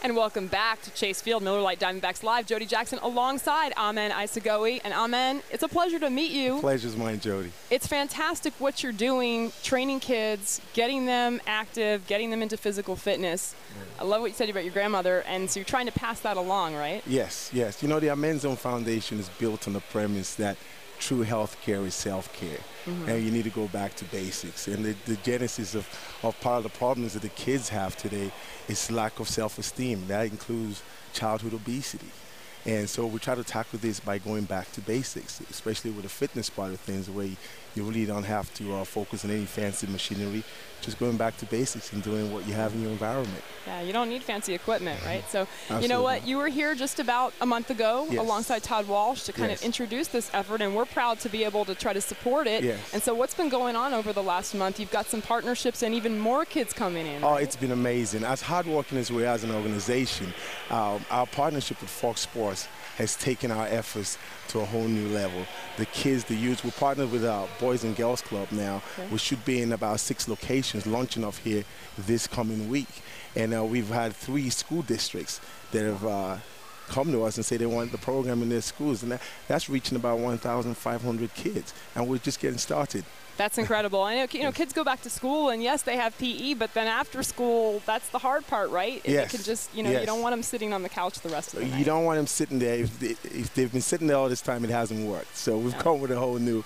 And welcome back to Chase Field, Miller Lite Diamondbacks Live. Jody Jackson alongside Amen Isagoe. And Amen, it's a pleasure to meet you. Pleasure's mine, Jody. It's fantastic what you're doing, training kids, getting them active, getting them into physical fitness. I love what you said about your grandmother, and so you're trying to pass that along, right? Yes, yes. You know, the Amenzone Foundation is built on the premise that true health care is self-care. And you need to go back to basics. And the genesis of part of the problems that the kids have today is lack of self-esteem. That includes childhood obesity. And so we try to tackle this by going back to basics, especially with the fitness part of things, where you really don't have to focus on any fancy machinery, just going back to basics and doing what you have in your environment. Yeah, you don't need fancy equipment, right? So, Absolutely. You know what? You were here just about a month ago alongside Todd Walsh to kind of introduce this effort, and we're proud to be able to try to support it. And so what's been going on over the last month? You've got some partnerships and even more kids coming in. Oh, right? It's been amazing. As hardworking as we are as an organization, our partnership with Fox Sports has taken our efforts to a whole new level. The kids, the youth, we're partnered with our Boys and Girls Club now. We should be in about 6 locations launching off here this coming week. And we've had 3 school districts that have come to us and say they want the program in their schools. And that's reaching about 1,500 kids. And we're just getting started. That's incredible. I know, kids go back to school, and yes, they have PE, but then after school, that's the hard part, right? Yes. They can just, you don't want them sitting on the couch the rest of the night. You don't want them sitting there. If they've been sitting there all this time, it hasn't worked. So we've come with a whole new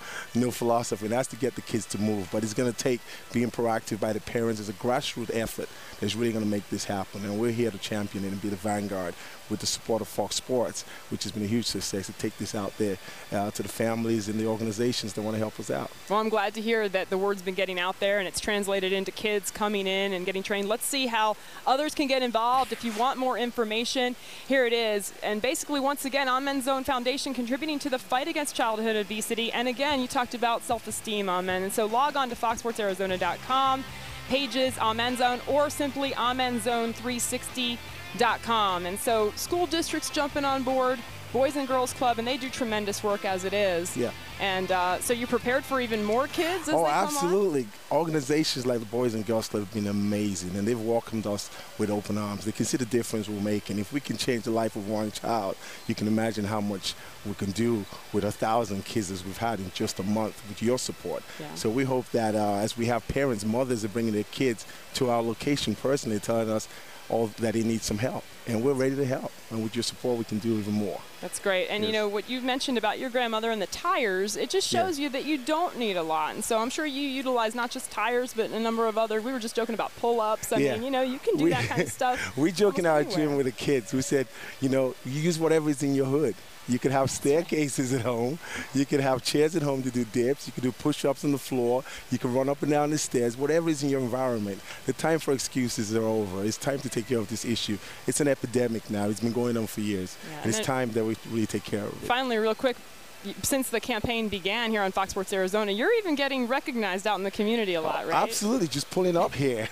philosophy, and that's to get the kids to move. But it's going to take being proactive by the parents as a grassroots effort that's really going to make this happen. And we're here to champion it and be the vanguard with the support of Fox Sports, which has been a huge success, to take this out there to the families and the organizations that want to help us out. Well, I'm glad to hear that the word's been getting out there and it's translated into kids coming in and getting trained. Let's see how others can get involved. If you want more information, here it is. And basically, once again, Amenzone Foundation contributing to the fight against childhood obesity. And again, you talked about self-esteem, Amen. And so log on to foxsportsarizona.com, pages Amenzone, or simply amenzone360.com. And so school districts jumping on board, Boys and Girls Club, and they do tremendous work as it is. Yeah. And so you're prepared for even more kids as they come on? Absolutely. Organizations like the Boys and Girls Club have been amazing, and they've welcomed us with open arms. They can see the difference we're making. If we can change the life of one child, you can imagine how much we can do with 1,000 kids as we've had in just a month with your support. So we hope that as we have parents, mothers are bringing their kids to our location personally, telling us that they need some help, and we're ready to help. And with your support, we can do even more. That's great. And you know what you've mentioned about your grandmother and the tires, it just shows you that you don't need a lot. And so I'm sure you utilize not just tires, but a number of other. We were just joking about pull-ups. I mean, you can do that kind of stuff. We joke in our gym with the kids. We said, you use whatever is in your hood. You could have staircases at home. You could have chairs at home to do dips. You could do push-ups on the floor. You can run up and down the stairs. Whatever is in your environment. The time for excuses are over. It's time to take care of this issue. It's an epidemic now. It's been going on for years. And it's time that we really take care of it. Finally, real quick, since the campaign began here on Fox Sports Arizona, you're even getting recognized out in the community a lot, right? Absolutely. Just pulling up here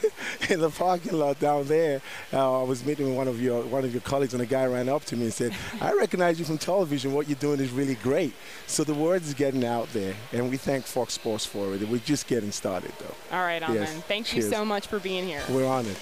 in the parking lot down there. I was meeting with one of your colleagues, and a guy ran up to me and said, "I recognize you from television. What you're doing is really great." So the word is getting out there, and we thank Fox Sports for it. We're just getting started, though. All right, Amen. Thank you so much for being here. We're honored.